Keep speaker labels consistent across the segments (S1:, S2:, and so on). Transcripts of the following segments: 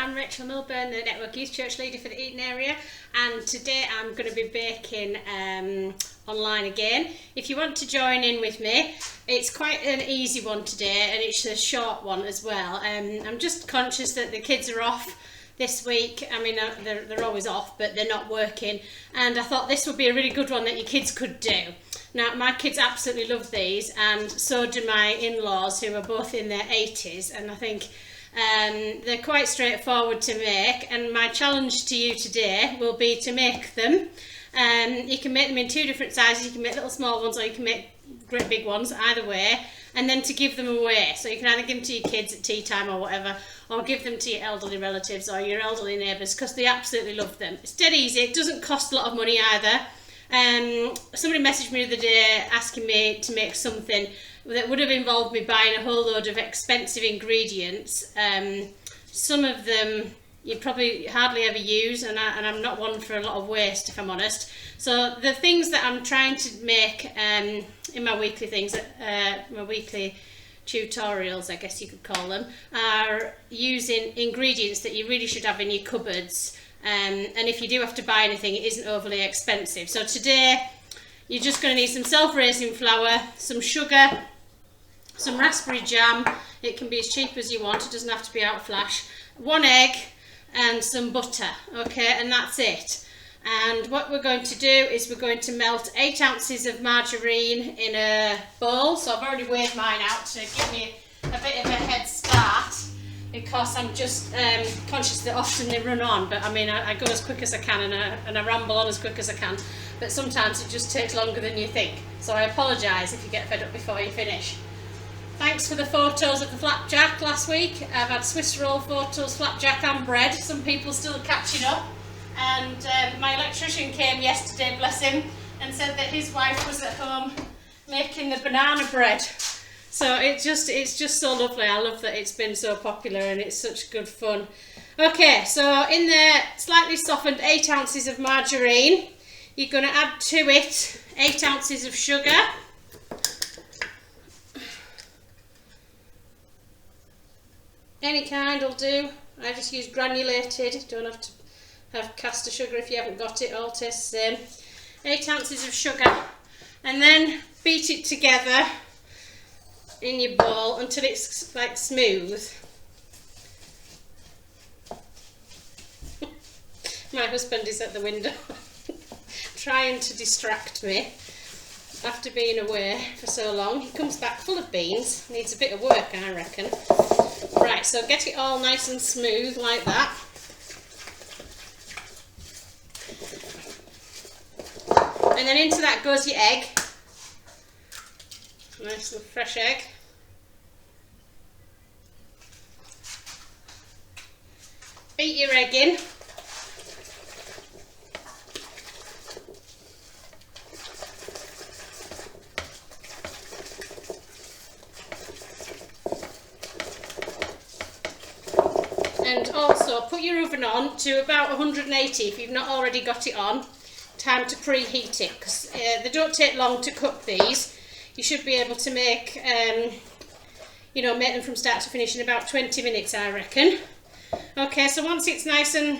S1: I'm Rachel Milburn, the Network Youth Church leader for the Eton area, and today I'm going to be baking online again. If you want to join in with me, it's quite an easy one today, and it's a short one as well. I'm just conscious that the kids are off this week. I mean, they're always off, but they're not working, and I thought this would be a really good one that your kids could do. Now, my kids absolutely love these, and so do my in-laws, who are both in their 80s, and I think they're quite straightforward to make. And my challenge to you today will be to make them. You can make them in two different sizes. You can make little small ones, or you can make great big ones, either way, and then to give them away. So you can either give them to your kids at tea time or whatever, or give them to your elderly relatives or your elderly neighbours, because they absolutely love them. It's dead easy. It doesn't cost a lot of money either. Somebody messaged me the other day asking me to make something that would have involved me buying a whole load of expensive ingredients. Some of them you probably hardly ever use, and I'm not one for a lot of waste, if I'm honest. So the things that I'm trying to make in my weekly things, my weekly tutorials, I guess you could call them, are using ingredients that you really should have in your cupboards. And if you do have to buy anything, it isn't overly expensive. So today, you're just going to need some self-raising flour, some sugar, some raspberry jam. It can be as cheap as you want. It doesn't have to be out flash. 1 egg and some butter. Okay, and that's it. And what we're going to do is we're going to melt 8 ounces of margarine in a bowl. So I've already weighed mine out to give me a bit of a head start, because I'm just conscious that often they run on. But I mean, I go as quick as I can, and I ramble on as quick as I can, but sometimes it just takes longer than you think. So I apologise if you get fed up before you finish. Thanks for the photos of the flapjack last week. I've had Swiss roll photos, flapjack and bread. Some people still catching up. And my electrician came yesterday, bless him, and said that his wife was at home making the banana bread. So it's just so lovely. I love that it's been so popular, and it's such good fun. Okay, so in there, slightly softened 8 ounces of margarine. You're going to add to it 8 ounces of sugar. Any kind will do. I just use granulated. Don't have to have caster sugar if you haven't got it. All tastes the same. 8 ounces of sugar, and then beat it together in your bowl until it's like smooth. My husband is at the window trying to distract me after being away for so long. He comes back full of beans. Needs a bit of work, I reckon. Right, so get it all nice and smooth like that. And then into that goes your egg. Nice little fresh egg. Beat your egg in. And also put your oven on to about 180 if you've not already got it on. Time to preheat it, because they don't take long to cook these. You should be able to make, make them from start to finish in about 20 minutes, I reckon. Okay, so once it's nice and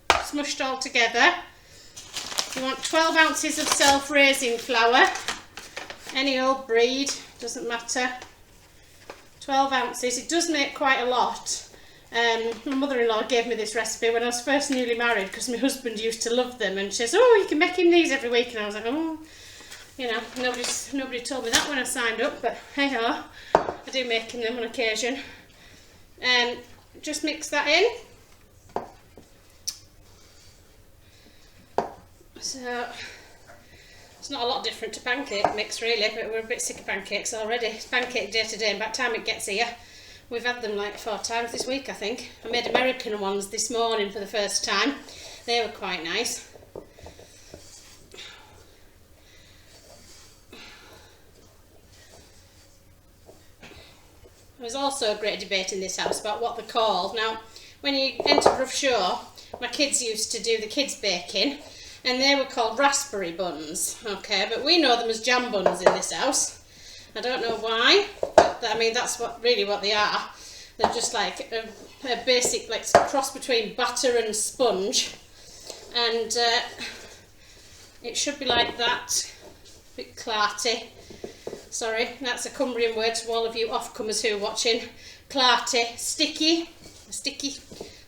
S1: smushed all together, you want 12 ounces of self-raising flour. Any old breed, doesn't matter. 12 ounces. It does make quite a lot. My mother-in-law gave me this recipe when I was first newly married, because my husband used to love them, and she says, "Oh, you can make him these every week," and I was like, "Oh, nobody told me that when I signed up, but hey ho, I do make them on occasion." Just mix that in. So it's not a lot different to pancake mix really, but we're a bit sick of pancakes already. It's pancake day to day, and by the time it gets here, we've had them like 4 times this week, I think. I made American ones this morning for the first time. They were quite nice. There's also a great debate in this house about what they're called. Now, when you enter Rough Show, my kids used to do the kids' baking, and they were called raspberry buns, okay, but we know them as jam buns in this house. I don't know why, but I mean that's really what they are. They're just like a basic, like cross between batter and sponge, and it should be like that. A bit clarty. Sorry, that's a Cumbrian word to all of you off-comers who are watching. Clarty, sticky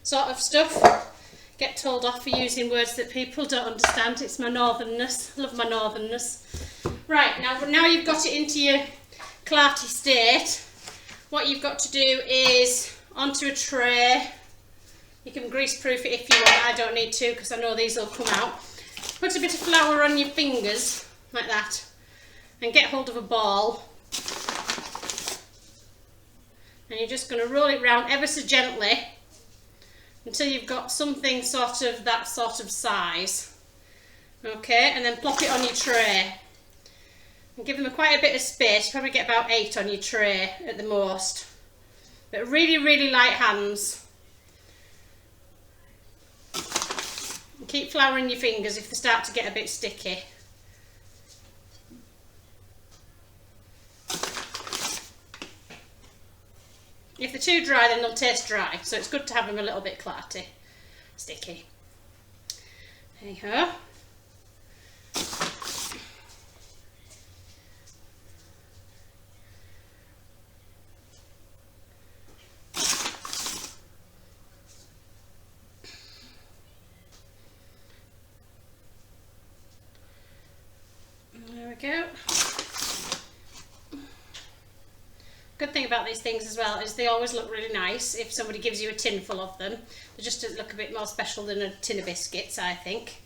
S1: sort of stuff. Get told off for using words that people don't understand. It's my northernness. Love my northernness. Right, now you've got it into your clarty state. What you've got to do is onto a tray. You can grease proof it if you want. I don't need to because I know these will come out. Put a bit of flour on your fingers like that and get hold of a ball. And you're just going to roll it round ever so gently until you've got something sort of that sort of size. Okay, and then plop it on your tray. And give them quite a bit of space. Probably get about 8 on your tray at the most. But really, really light hands. And keep flouring your fingers if they start to get a bit sticky. If they're too dry, then they'll taste dry. So it's good to have them a little bit clarty, sticky. There you go. There we go. Good thing about these things as well is they always look really nice if somebody gives you a tin full of them. They just look a bit more special than a tin of biscuits, I think.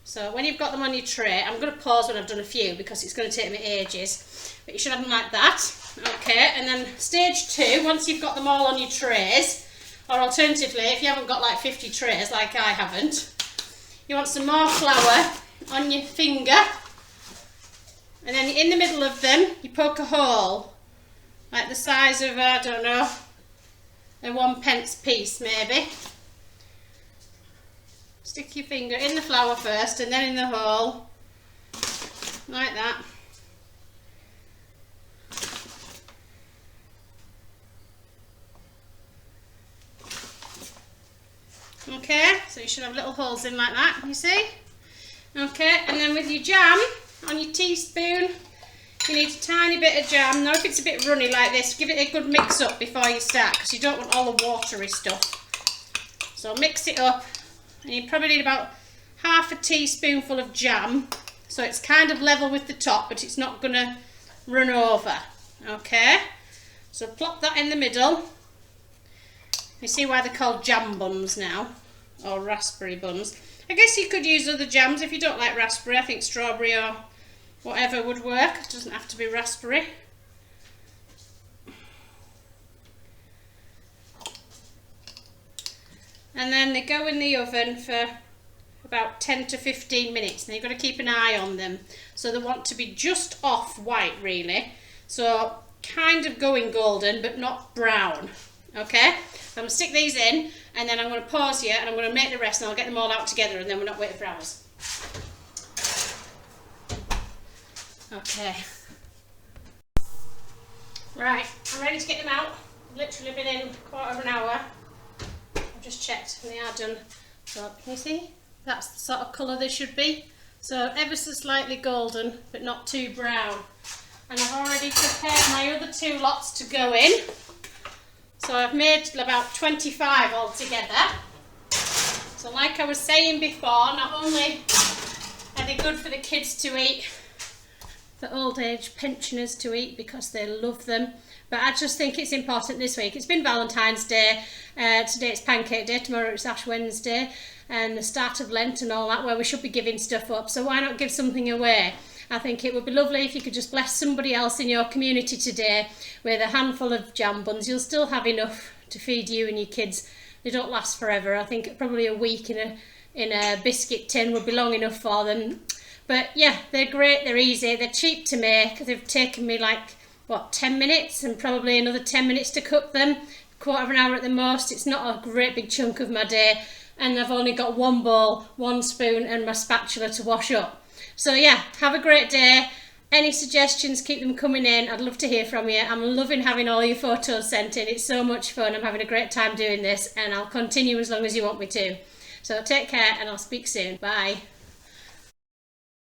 S1: So when you've got them on your tray, I'm going to pause when I've done a few because it's going to take me ages. But you should have them like that. Okay, and then stage 2, once you've got them all on your trays, or alternatively, if you haven't got like 50 trays like I haven't, you want some more flour on your finger. And then in the middle of them, you poke a hole. Like the size of, I don't know, a 1p piece maybe. Stick your finger in the flour first and then in the hole, like that. Okay, so you should have little holes in like that, you see? Okay, and then with your jam on your teaspoon, you need a tiny bit of jam. Now if it's a bit runny like this, give it a good mix up before you start because you don't want all the watery stuff. So mix it up and you probably need about half a teaspoonful of jam so it's kind of level with the top but it's not going to run over. Okay, so plop that in the middle. You see why they're called jam buns now, or raspberry buns. I guess you could use other jams if you don't like raspberry. I think strawberry or whatever would work. It doesn't have to be raspberry. And then they go in the oven for about 10 to 15 minutes. Now you've got to keep an eye on them. So they want to be just off white really. So kind of going golden but not brown. Okay? So I'm going to stick these in and then I'm going to pause here and I'm going to make the rest and I'll get them all out together and then we're not waiting for hours. Okay. Right, I'm ready to get them out. I've literally been in a quarter of an hour. I've just checked and they are done. So can you see? That's the sort of colour they should be. So ever so slightly golden but not too brown. And I've already prepared my other 2 lots to go in. So I've made about 25 altogether. So like I was saying before, not only are they good for the kids to eat, for old age pensioners to eat because they love them, but I just think it's important this week. It's been Valentine's Day, today it's Pancake Day, tomorrow it's Ash Wednesday and the start of Lent and all that, where we should be giving stuff up, so why not give something away? I think it would be lovely if you could just bless somebody else in your community today with a handful of jam buns. You'll still have enough to feed you and your kids. They don't last forever. I think probably a week in a biscuit tin would be long enough for them. But yeah, they're great, they're easy, they're cheap to make. They've taken me like, what, 10 minutes and probably another 10 minutes to cook them. Quarter of an hour at the most. It's not a great big chunk of my day. And I've only got 1 bowl, 1 spoon and my spatula to wash up. So yeah, have a great day. Any suggestions, keep them coming in. I'd love to hear from you. I'm loving having all your photos sent in. It's so much fun. I'm having a great time doing this, and I'll continue as long as you want me to. So take care, and I'll speak soon. Bye.